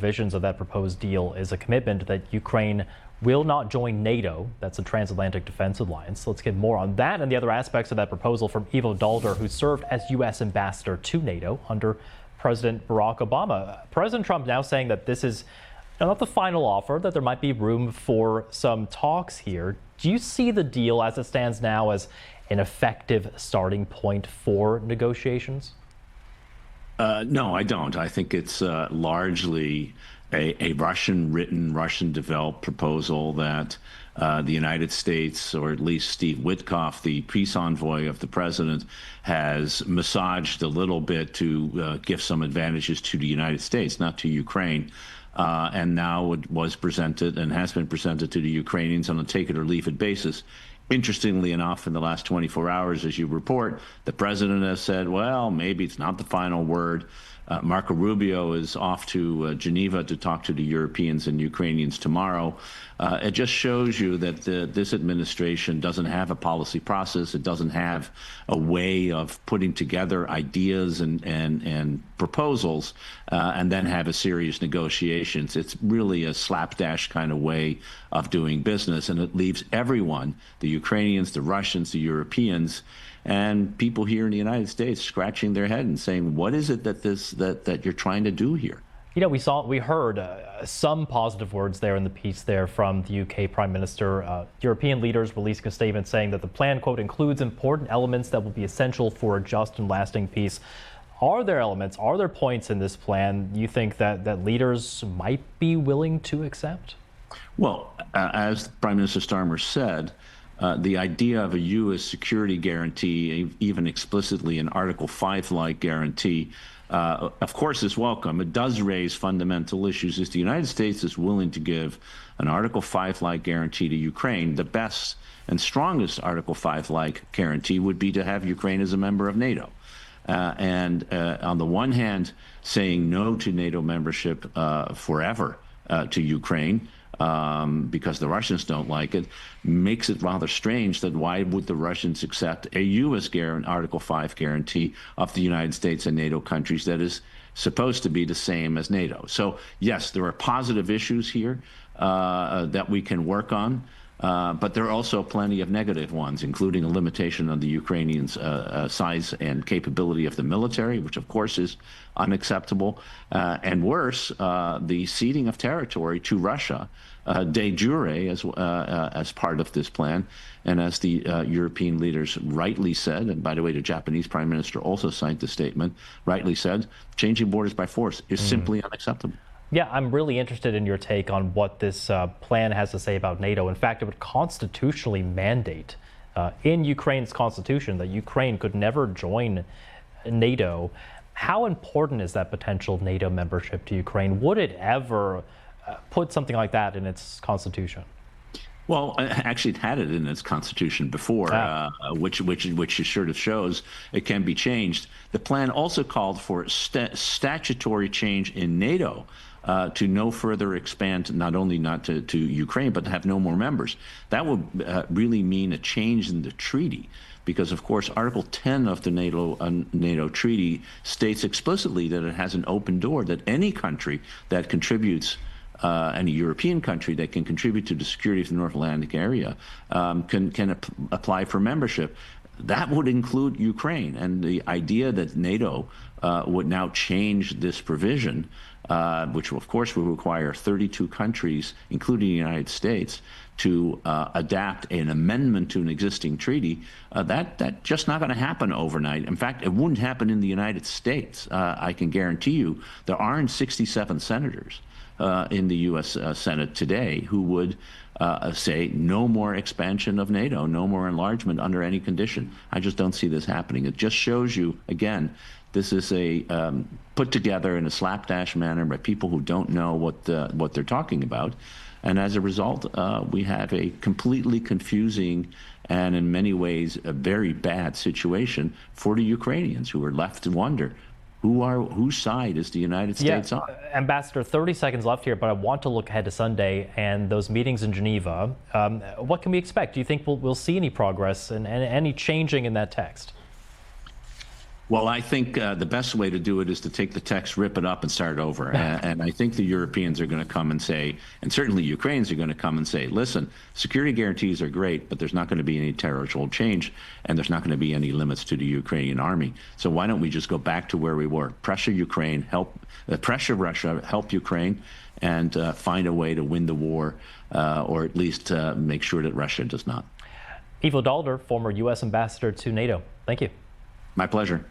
provisions of that proposed deal is a commitment that Ukraine will not join NATO. That's a transatlantic defense alliance. Let's get more on that and the other aspects of that proposal from Ivo Dalder, who served as U.S. ambassador to NATO under President Barack Obama. President Trump now saying that this is not the final offer, that there might be room for some talks here. Do you see the deal as it stands now as an effective starting point for negotiations? No, I don't. I think it's largely a Russian-written, Russian-developed proposal that the United States, or at least Steve Witkoff, the peace envoy of the president, has massaged a little bit to give some advantages to the United States, not to Ukraine. And now it was presented and has been presented to the Ukrainians on a take-it-or-leave-it basis. Interestingly enough, in the last 24 hours, as you report, the president has said, well, maybe it's not the final word. Marco Rubio is off to Geneva to talk to the Europeans and Ukrainians tomorrow. It just shows you that this administration doesn't have a policy process. It doesn't have a way of putting together ideas and proposals and then have a serious negotiations. It's really a slapdash kind of way of doing business, and it leaves everyone, the Ukrainians, the Russians, the Europeans, and people here in the United States scratching their head and saying, what is it that you're trying to do here? You know, we heard some positive words there in the piece there from the UK Prime Minister. European leaders releasing a statement saying that the plan, quote, includes important elements that will be essential for a just and lasting peace. Are there elements, are there points in this plan you think that leaders might be willing to accept? Well, as Prime Minister Starmer said, the idea of a U.S. security guarantee, even explicitly an Article 5-like guarantee, of course, is welcome. It does raise fundamental issues. If the United States is willing to give an Article 5-like guarantee to Ukraine, the best and strongest Article 5-like guarantee would be to have Ukraine as a member of NATO. And on the one hand, saying no to NATO membership forever to Ukraine, because the Russians don't like it, makes it rather strange that why would the Russians accept a U.S. Article 5 guarantee of the United States and NATO countries that is supposed to be the same as NATO. So, yes, there are positive issues here that we can work on, but there are also plenty of negative ones, including a limitation on the Ukrainians' size and capability of the military, which, of course, is unacceptable. And worse, the ceding of territory to Russia de jure as part of this plan. And as the European leaders rightly said, and by the way, the Japanese Prime Minister also signed the statement, rightly said, changing borders by force is simply unacceptable. Yeah, I'm really interested in your take on what this plan has to say about NATO. In fact, it would constitutionally mandate in Ukraine's constitution that Ukraine could never join NATO. How important is that potential NATO membership to Ukraine? Would it ever put something like that in its constitution? Well, actually, it had it in its constitution before, which sort of shows it can be changed. The plan also called for statutory change in NATO to no further expand, not only not to Ukraine, but to have no more members. That would really mean a change in the treaty, because, of course, Article 10 of the NATO treaty states explicitly that it has an open door, that any country that contributes any European country that can contribute to the security of the North Atlantic area can apply for membership. That would include Ukraine. And the idea that NATO would now change this provision, which of course would require 32 countries, including the United States, to adapt an amendment to an existing treaty, that just not going to happen overnight. In fact, it wouldn't happen in the United States. I can guarantee you there aren't 67 senators in the U.S. Senate today who would say no more expansion of NATO, no more enlargement under any condition. I just don't see this happening. It just shows you, again, this is a put together in a slapdash manner by people who don't know what they're talking about. And as a result, we have a completely confusing and in many ways a very bad situation for the Ukrainians, who are left to wonder, whose side is the United States on? Ambassador, 30 seconds left here, but I want to look ahead to Sunday and those meetings in Geneva. What can we expect? Do you think we'll see any progress and any changing in that text? Well, I think the best way to do it is to take the text, rip it up, and start over. And I think the Europeans are going to come and say, and certainly Ukrainians are going to come and say, listen, security guarantees are great, but there's not going to be any territorial change, and there's not going to be any limits to the Ukrainian army. So why don't we just go back to where we were? Pressure Ukraine, pressure Russia, help Ukraine, and find a way to win the war, or at least make sure that Russia does not. Ivo Daalder, former U.S. ambassador to NATO. Thank you. My pleasure.